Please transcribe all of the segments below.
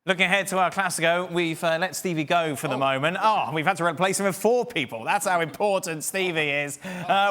Looking ahead to our Clasico, we've let Stevie go for the moment. We've had to replace him with 4 people. That's how important Stevie is.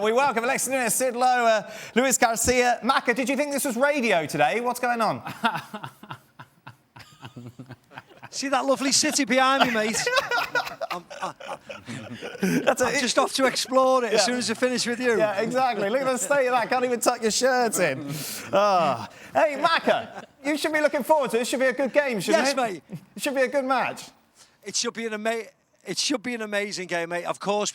We welcome Alexis Nunes, Sid Lowe, Luis Garcia. Macca, did you think this was radio today? What's going on? See that lovely city behind me, mate? I'm just off to explore it as soon as I finish with you. Yeah, exactly. Look at the state of that. Can't even tuck your shirt in. Hey, Macca, you should be looking forward to it. This should be a good game, shouldn't it? Yes, mate. It should be a good match. It should be an amazing game, mate. Of course,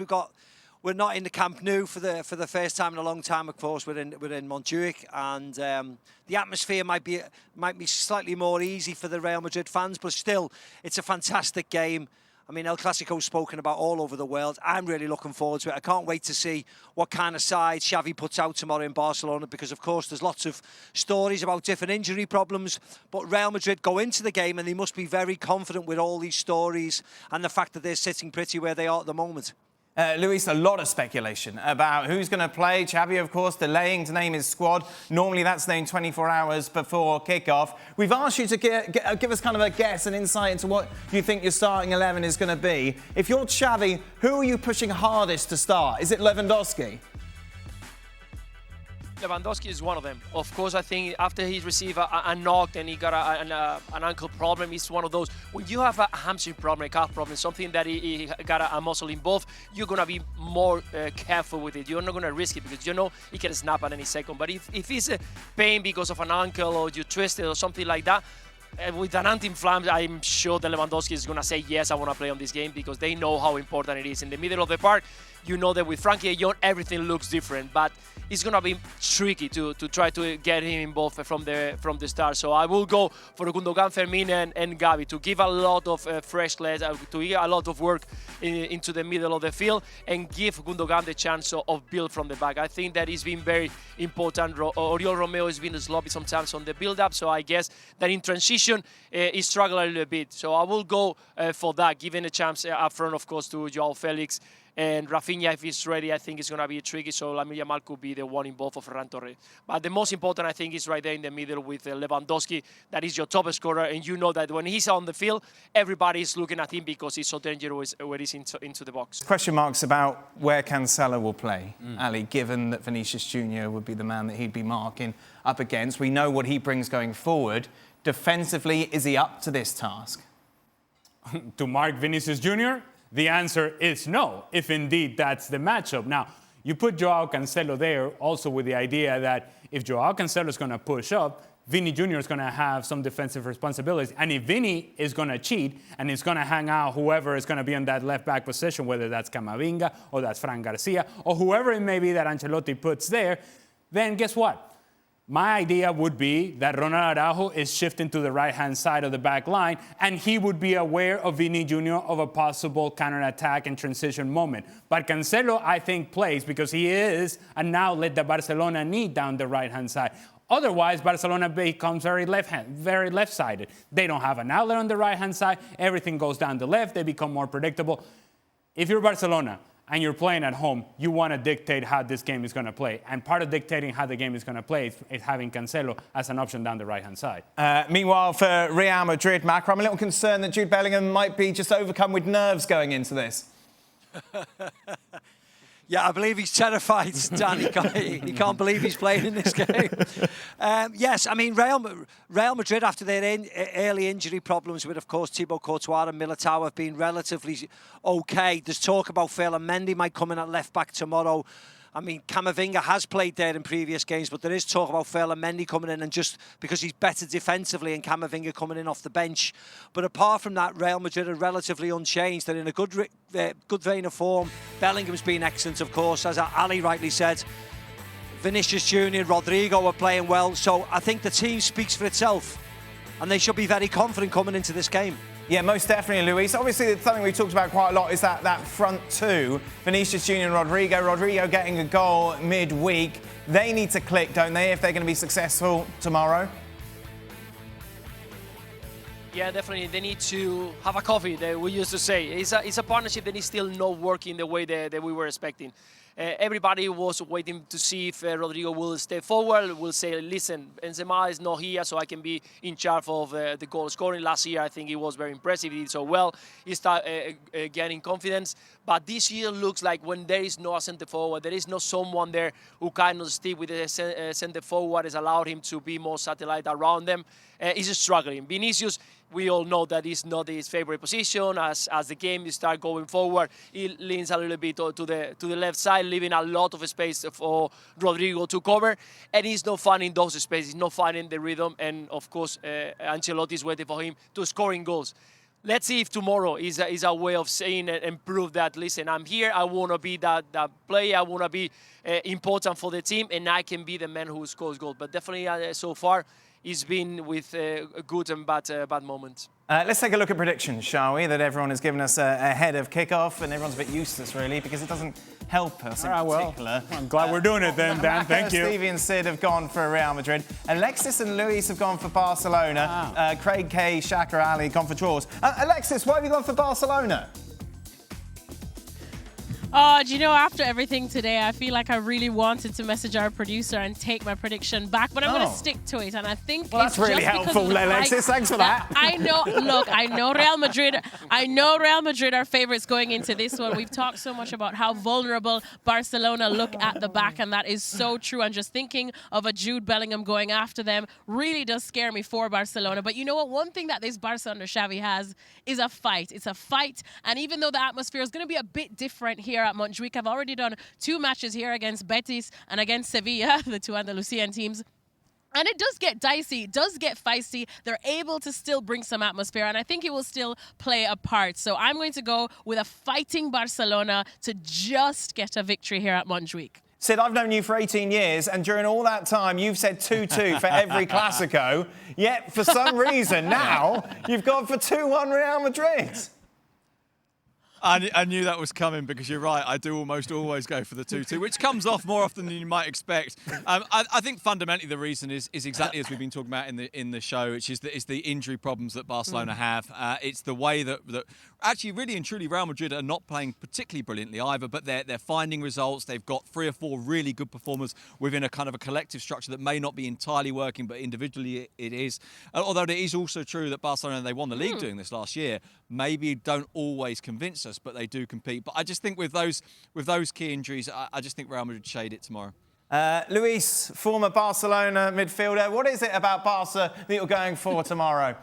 we're not in the Camp Nou for the first time in a long time. Of course, we're in Montjuic, and the atmosphere might be slightly more easy for the Real Madrid fans, but still, it's a fantastic game. I mean, El Clasico's spoken about all over the world. I'm really looking forward to it. I can't wait to see what kind of side Xavi puts out tomorrow in Barcelona, because, of course, there's lots of stories about different injury problems. But Real Madrid go into the game and they must be very confident with all these stories and the fact that they're sitting pretty where they are at the moment. Luis, a lot of speculation about who's going to play. Xavi, of course, delaying to name his squad. Normally, that's named 24 hours before kickoff. We've asked you to give us kind of a guess and insight into what you think your starting 11 is going to be. If you're Xavi, who are you pushing hardest to start? Is it Lewandowski? Lewandowski is one of them. Of course, I think after he received a knock and he got an ankle problem, it's one of those. When you have a hamstring problem, a calf problem, something that he got a muscle involved, you're going to be more careful with it. You're not going to risk it because you know he can snap at any second. But if it's a pain because of an ankle or you twist it or something like that, with an anti-inflammatory, I'm sure that Lewandowski is going to say, yes, I want to play on this game, because they know how important it is. In the middle of the park, you know that with Frankie de Jong, everything looks different, but it's going to be tricky to try to get him involved from the start. So I will go for Gundogan, Fermin and Gavi to give a lot of fresh legs, to give a lot of work into the middle of the field and give Gundogan the chance of build from the back. I think that it's been very important. Oriol Romeo has been sloppy sometimes on the build-up, so I guess that in transition he struggled a little bit. So I will go for that, giving a chance up front, of course, to Joao Felix. And Rafinha, if he's ready, I think it's going to be tricky. So Lamine Yamal could be the one involved for Ferran Torres. But the most important, I think, is right there in the middle with Lewandowski. That is your top scorer. And you know that when he's on the field, everybody is looking at him because he's so dangerous when he's into the box. Question marks about where Cancelo will play, Ali, given that Vinicius Jr. would be the man that he'd be marking up against. We know what he brings going forward. Defensively, is he up to this task? To mark Vinicius Jr.? The answer is no, if indeed that's the matchup. Now, you put Joao Cancelo there also with the idea that if Joao Cancelo is going to push up, Vini Jr. is going to have some defensive responsibilities. And if Vini is going to cheat and is going to hang out whoever is going to be in that left-back position, whether that's Camavinga or that's Fran Garcia or whoever it may be that Ancelotti puts there, then guess what? My idea would be that Ronald Araujo is shifting to the right-hand side of the back line, and he would be aware of Vini Jr. of a possible counterattack and transition moment. But Cancelo, I think, plays because he is an outlet that Barcelona need down the right-hand side. Otherwise, Barcelona becomes very left-sided. They don't have an outlet on the right-hand side. Everything goes down the left. They become more predictable. If you're Barcelona and you're playing at home, you want to dictate how this game is going to play. And part of dictating how the game is going to play is having Cancelo as an option down the right-hand side. Meanwhile, for Real Madrid, Macca, I'm a little concerned that Jude Bellingham might be just overcome with nerves going into this. Yeah, I believe he's terrified, Dan. He can't believe he's playing in this game. Yes, I mean, Real Madrid, after their early injury problems with, of course, Thibaut Courtois and Militao, have been relatively okay. There's talk about Ferland Mendy might come in at left-back tomorrow. I mean, Camavinga has played there in previous games, but there is talk about Ferland Mendy coming in, and just because he's better defensively, and Camavinga coming in off the bench. But apart from that, Real Madrid are relatively unchanged. They're in a good vein of form. Bellingham's been excellent, of course, as Ali rightly said. Vinicius Jr., Rodrigo are playing well. So I think the team speaks for itself, and they should be very confident coming into this game. Yeah, most definitely, Luis. Obviously, something we talked about quite a lot is that front two, Vinicius Jr. and Rodrigo. Rodrigo getting a goal midweek. They need to click, don't they, if they're going to be successful tomorrow? Yeah, definitely. They need to have a coffee, that we used to say. It's a partnership that is still not working the way that we were expecting. Everybody was waiting to see if Rodrigo will step forward, will say, listen, Benzema is not here, so I can be in charge of the goal scoring. Last year, I think he was very impressive. He did so well. He started gaining confidence. But this year looks like when there is no center forward, there is no someone there who kind of stick with the center forward, has allowed him to be more satellite around them. He's struggling. Vinicius, we all know that is not his favorite position. As the game starts going forward, he leans a little bit to the left side, leaving a lot of space for Rodrigo to cover. And he's not finding those spaces, he's not finding the rhythm. And of course, Ancelotti is waiting for him to scoring goals. Let's see if tomorrow is a way of saying and prove that, listen, I'm here, I want to be that player, I want to be important for the team, and I can be the man who scores goals. But definitely so far, he's been with good and bad moments. Let's take a look at predictions, shall we, that everyone has given us ahead of kickoff, and everyone's a bit useless, really, because it doesn't help us in particular. Well, I'm glad we're doing it then, Dan. Thank you. Stevie and Sid have gone for Real Madrid. Alexis and Luis have gone for Barcelona. Wow. Craig K, Shaka, Ali gone for draws. Alexis, why have you gone for Barcelona? Do you know, after everything today, I feel like I really wanted to message our producer and take my prediction back, but I'm going to stick to it. And I think that's really helpful, Alexis. Thanks for that. I know. Look, I know Real Madrid. I know Real Madrid are favourites going into this one. We've talked so much about how vulnerable Barcelona look at the back, and that is so true. And just thinking of a Jude Bellingham going after them really does scare me for Barcelona. But you know what? One thing that this Barca under Xavi has is a fight. It's a fight. And even though the atmosphere is going to be a bit different here at Montjuic, I've already done 2 matches here against Betis and against Sevilla, the 2 Andalusian teams. And it does get dicey, it does get feisty. They're able to still bring some atmosphere, and I think it will still play a part. So I'm going to go with a fighting Barcelona to just get a victory here at Montjuic. Sid, I've known you for 18 years, and during all that time, you've said 2-2 for every Clasico. Yet, for some reason, now, you've gone for 2-1 Real Madrid. I knew that was coming, because you're right, I do almost always go for the 2-2, which comes off more often than you might expect. I think fundamentally the reason is exactly as we've been talking about in the show, which is the injury problems that Barcelona have. It's the way that actually really and truly Real Madrid are not playing particularly brilliantly either, but they're finding results. They've got 3 or 4 really good performers within a kind of a collective structure that may not be entirely working, but individually it is. Although it is also true that Barcelona, they won the league doing this last year, maybe don't always convince us, but they do compete. But I just think with those key injuries, I just think Real Madrid shade it tomorrow. Luis, former Barcelona midfielder, what is it about Barca that you're going for tomorrow?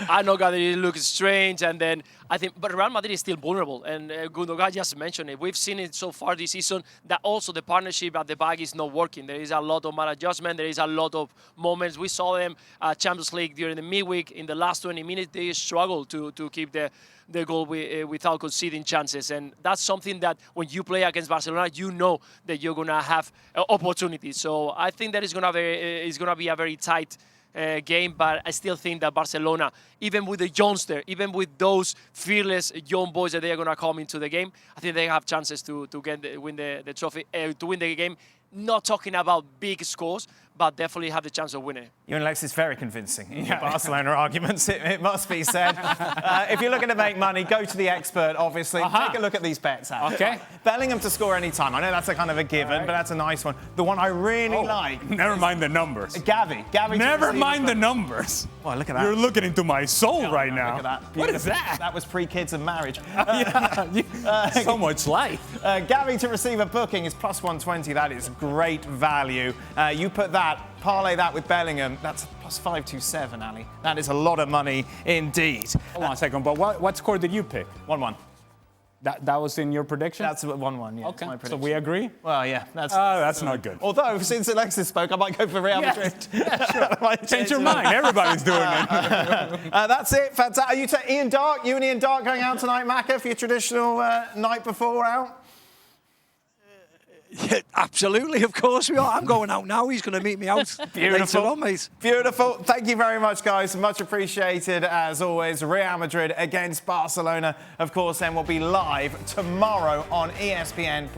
I know that it looks strange, and then I think, but Real Madrid is still vulnerable, and Gundogan just mentioned it. We've seen it so far this season that also the partnership at the back is not working. There is a lot of maladjustment. There is a lot of moments. We saw them at Champions League during the midweek. In the last 20 minutes, they struggled to keep the goal without conceding chances, and that's something that when you play against Barcelona, you know that you're gonna have opportunities. So I think that is gonna be a very tight game, but I still think that Barcelona, even with the youngster, even with those fearless young boys that they are going to come into the game, I think they have chances to win the trophy, to win the game. Not talking about big scores, but definitely have the chance of winning. You and Alexis very convincing in your Barcelona arguments, it must be said. If you're looking to make money, go to the expert, obviously. Take a look at these bets, Alex. Okay. Bellingham to score any time. I know that's a kind of a given, but that's a nice one. The one I really like. Never mind the numbers. Gavi. Never mind the numbers. Oh, look at that. You're looking into my soul right now. Look at that. What is that? That was pre-kids and marriage. So much life. Gavi to receive a booking is plus 120. That is great value. You put that, parlay that with Bellingham, that's plus 527, Ali. That is a lot of money indeed. Hold on a second, but what score did you pick? 1-1. That was in your prediction? That's 1-1, yeah. Okay, my so prediction. we agree? Well, yeah. That's not good. Although, since Alexis spoke, I might go for Real Madrid. Yeah, sure. Change your mind. Everybody's doing it. That's it. Fantastic. Are you Ian Dark? You and Ian Dark going out tonight, Macca, for your traditional night before out? Yeah, absolutely, of course we are. I'm going out now. He's going to meet me out later on, mate. Beautiful. Thank you very much, guys. Much appreciated, as always. Real Madrid against Barcelona, of course, then will be live tomorrow on ESPN+.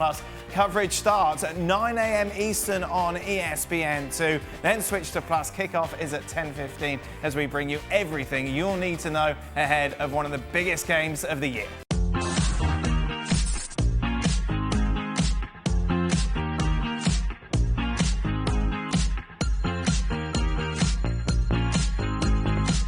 Coverage starts at 9 a.m. Eastern on ESPN2. Then switch to Plus. Kickoff is at 10:15 as we bring you everything you'll need to know ahead of one of the biggest games of the year.